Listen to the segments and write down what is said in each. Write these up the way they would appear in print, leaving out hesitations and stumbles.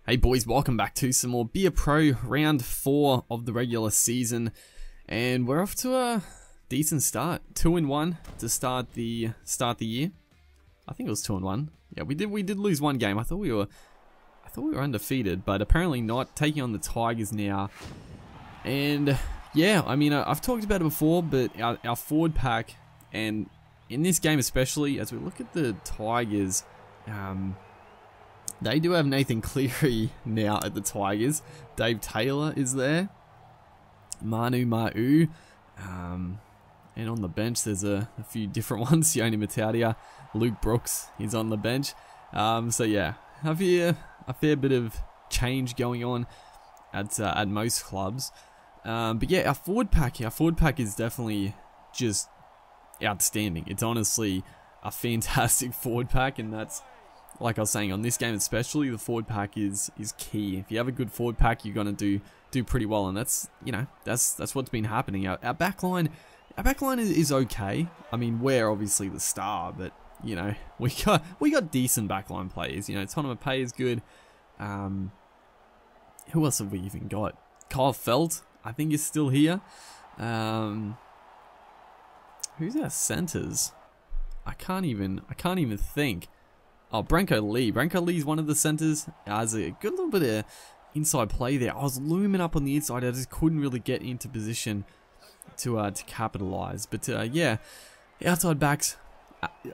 Hey boys, welcome back to some more Beer Pro round 4 of the regular season, and we're off to a decent start. 2-1 to start the year. I think it was 2-1. Yeah, we did lose one game. I thought we were undefeated, but apparently not. Taking on the Tigers now, and yeah, I mean I've talked about it before, but our forward pack, and in this game especially, as we look at the Tigers, they do have Nathan Cleary now at the Tigers. Dave Taylor is there. Manu Ma'u. And on the bench there's a few different ones. Sione Matautia. Luke Brooks is on the bench. So yeah, a fair bit of change going on at most clubs. But yeah, our forward pack is definitely just outstanding. It's honestly a fantastic forward pack, and that's, like I was saying, on this game especially, the forward pack is key. If you have a good forward pack, you're gonna do pretty well, and that's what's been happening. Our backline is okay. I mean, we're obviously the star, but you know, we got decent backline players. You know, Tonamapay is good. Who else have we even got? Kyle Felt, I think, is still here. Who's our centers? I can't even think. Oh, Branko Lee. Branko Lee's one of the centers. Has a good little bit of inside play there. I was looming up on the inside. I just couldn't really get into position to capitalize. But yeah, outside backs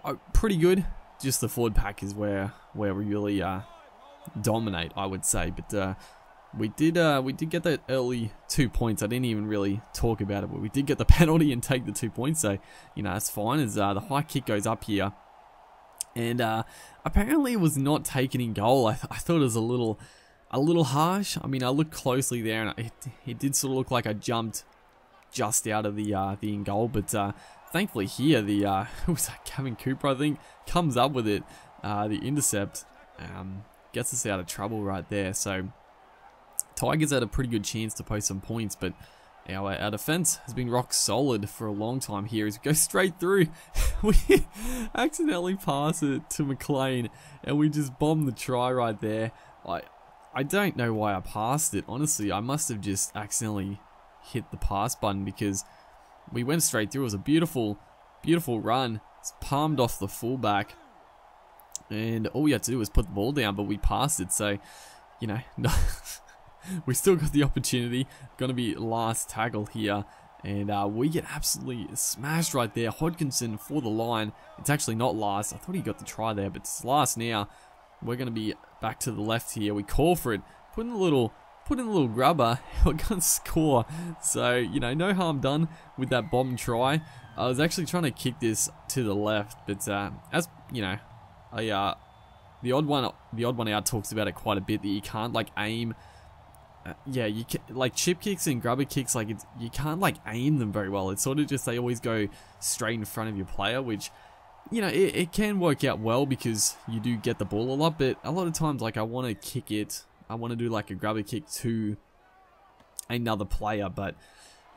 are pretty good. Just the forward pack is where we really dominate, I would say. But we did get that early 2 points. I didn't even really talk about it, but we did get the penalty and take the 2 points. So you know, that's fine. As the high kick goes up here. And apparently it was not taken in goal. I thought it was a little harsh. I mean, I looked closely there, and it did sort of look like I jumped just out of the in goal. But thankfully here, who was that? Kevin Cooper, I think, comes up with it. The intercept gets us out of trouble right there. So Tigers had a pretty good chance to post some points, but our defense has been rock solid for a long time here. As we go straight through, we accidentally pass it to McLean, and we just bomb the try right there. I don't know why I passed it. Honestly, I must have just accidentally hit the pass button, because we went straight through. It was a beautiful run. It's palmed off the fullback, and all we had to do was put the ball down, but we passed it. So, you know, we still got the opportunity. Gonna be last tackle here, and we get absolutely smashed right there. Hodkinson for the line. It's actually not last. I thought he got the try there, but it's last now. We're gonna be back to the left here. We call for it. Put in a little grubber. We're gonna score. So you know, no harm done with that bomb try. I was actually trying to kick this to the left, but as you know, the odd one out talks about it quite a bit, that you can't like aim. Yeah, you can, like chip kicks and grubber kicks, like you can't like aim them very well. It's sort of just, they always go straight in front of your player, which, you know, it can work out well because you do get the ball a lot, but a lot of times, like, I want to kick it, I want to do like a grubber kick to another player, but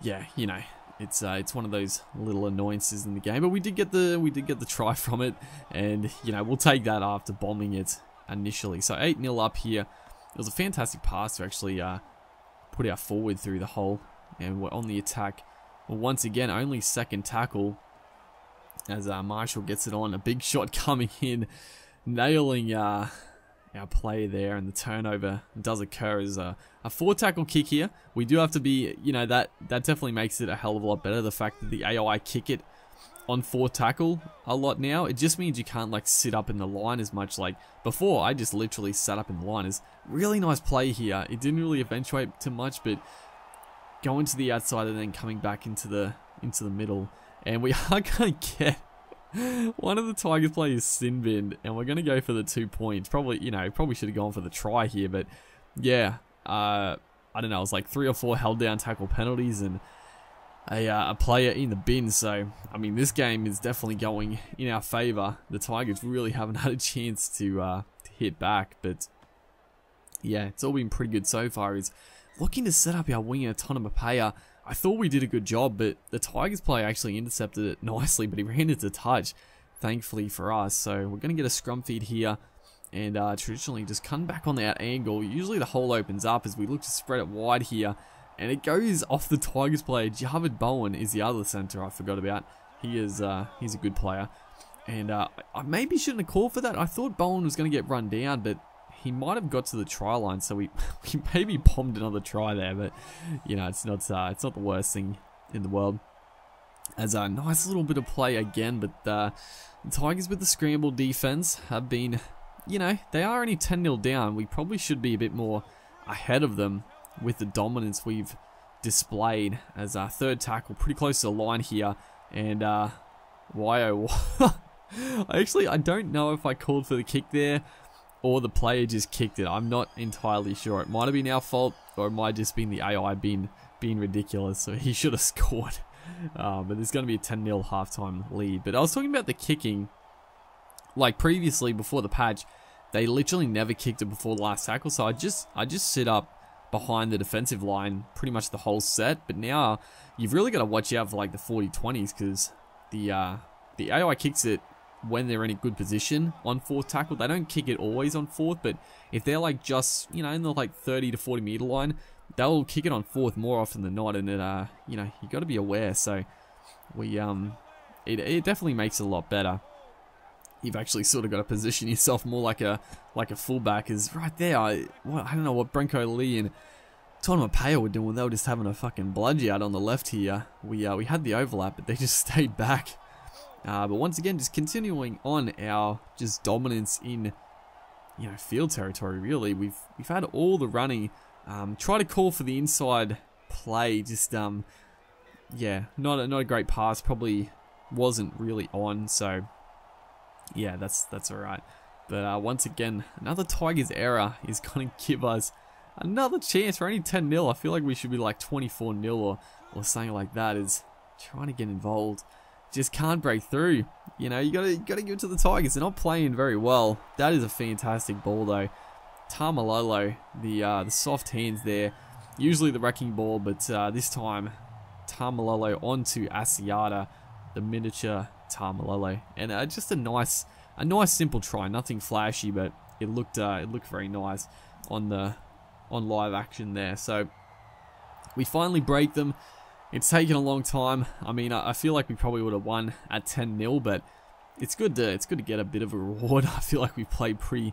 yeah, you know, it's one of those little annoyances in the game. But we did get the try from it, and you know, we'll take that after bombing it initially. So 8-0 up here. It was a fantastic pass to actually put our forward through the hole, and we're on the attack. Well, once again, only second tackle as Marshall gets it on. A big shot coming in, nailing our player there, and the turnover does occur as a 4-tackle kick here. We do have to be, you know, that definitely makes it a hell of a lot better. The fact that the AI kick it on 4-tackle a lot now, it just means you can't like sit up in the line as much. Like before, I just literally sat up in the line. Is really nice play here. It didn't really eventuate to much, but going to the outside and then coming back into the middle, and we are gonna get one of the Tigers players sin binned, and we're gonna go for the 2 points. Probably, you know, probably should have gone for the try here, but yeah, I don't know. It was like 3 or 4 held down tackle penalties and a player in the bin. So I mean, this game is definitely going in our favor. The Tigers really haven't had a chance to hit back, but yeah, it's all been pretty good so far. Is looking to set up our winger Tonamapay. I thought we did a good job, but the Tigers player actually intercepted it nicely, but he ran into touch, thankfully for us. So we're going to get a scrum feed here, and traditionally just come back on the out angle. Usually the hole opens up as we look to spread it wide here, and it goes off the Tigers player. Javid Bowen is the other centre I forgot about. He's a good player, and I maybe shouldn't have called for that. I thought Bowen was going to get run down, but he might have got to the try line, so we maybe bombed another try there. But you know, it's not the worst thing in the world. As a nice little bit of play again, but the Tigers with the scramble defense have been, you know, they are only 10-0 down. We probably should be a bit more ahead of them with the dominance we've displayed. As our third tackle, pretty close to the line here, and why oh I don't know if I called for the kick there or the player just kicked it. I'm not entirely sure. It might have been our fault, or it might have just been the AI being ridiculous, so he should have scored. But there's going to be a 10-0 halftime lead. But I was talking about the kicking. Like previously, before the patch, they literally never kicked it before the last tackle. So I just sit up behind the defensive line pretty much the whole set. But now you've really got to watch out for like the 40-20s, because the AI kicks it when they're in a good position on fourth tackle. They don't kick it always on fourth, but if they're like just, you know, in the like 30 to 40 meter line, they'll kick it on fourth more often than not, and it, you know, you got to be aware. So we, it definitely makes it a lot better. You've actually sort of got to position yourself more like a fullback. Is right there. I don't know what Brenko Lee and Tom Mapeo were doing. They were just having a fucking bludgy out on the left here. We had the overlap, but they just stayed back. But once again, just continuing on our just dominance in, you know, field territory. Really, we've had all the running. Try to call for the inside play, just yeah, not a great pass, probably wasn't really on, so yeah, that's alright. But once again, another Tigers error is going to give us another chance. We're only 10-0. I feel like we should be like 24-0 or something like that. Is trying to get involved, just can't break through. You know, you gotta give it to the Tigers. They're not playing very well. That is a fantastic ball though. Tamalolo, the soft hands there. Usually the wrecking ball, but this time Tamalolo onto Asiata, the miniature Tamalolo, and just a nice simple try. Nothing flashy, but it looked very nice on live action there. So we finally break them. It's taken a long time. I mean, I feel like we probably would have won at 10-0, but it's good to get a bit of a reward. I feel like we played pretty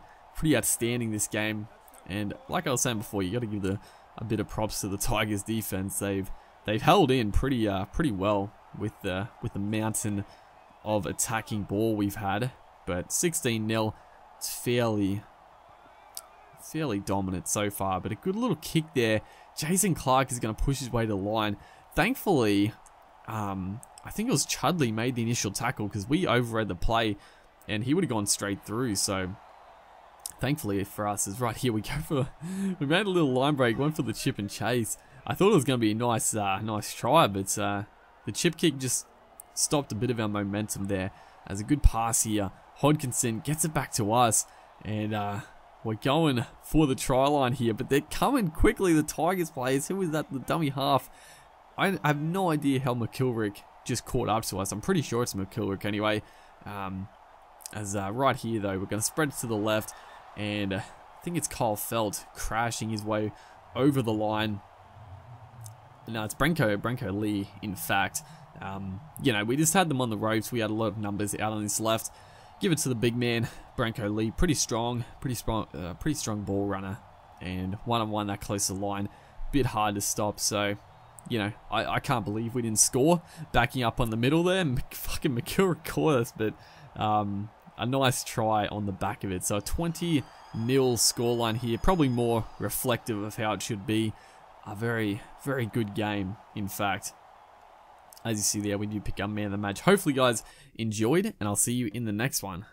outstanding this game, and like I was saying before, you got to give a bit of props to the Tigers defense. They've held in pretty well with the mountain of attacking ball we've had. But 16-0, it's fairly dominant so far. But a good little kick there. Jason Clark is going to push his way to the line. Thankfully, I think it was Chudley made the initial tackle, because we overread the play and he would have gone straight through. So thankfully for us, is right here we made a little line break, went for the chip and chase. I thought it was going to be a nice try, but the chip kick just stopped a bit of our momentum there. As a good pass here, Hodkinson gets it back to us, and we're going for the try line here, but they're coming quickly, the Tigers players. Who was that? The dummy half. I have no idea how McKilrick just caught up to us. I'm pretty sure it's McKilrick anyway. Right here though, we're going to spread it to the left, and I think it's Kyle Felt crashing his way over the line. No, it's Brenko Lee, in fact. You know, we just had them on the ropes. We had a lot of numbers out on this left. Give it to the big man, Brenko Lee. Pretty strong ball runner, and one-on-one that close to the line, bit hard to stop. So, you know, I can't believe we didn't score. Backing up on the middle there, fucking McKilrick caught us, but a nice try on the back of it. So a 20-0 scoreline here, probably more reflective of how it should be. A very, very good game, in fact. As you see there, we do pick up man of the match. Hopefully, guys enjoyed, and I'll see you in the next one.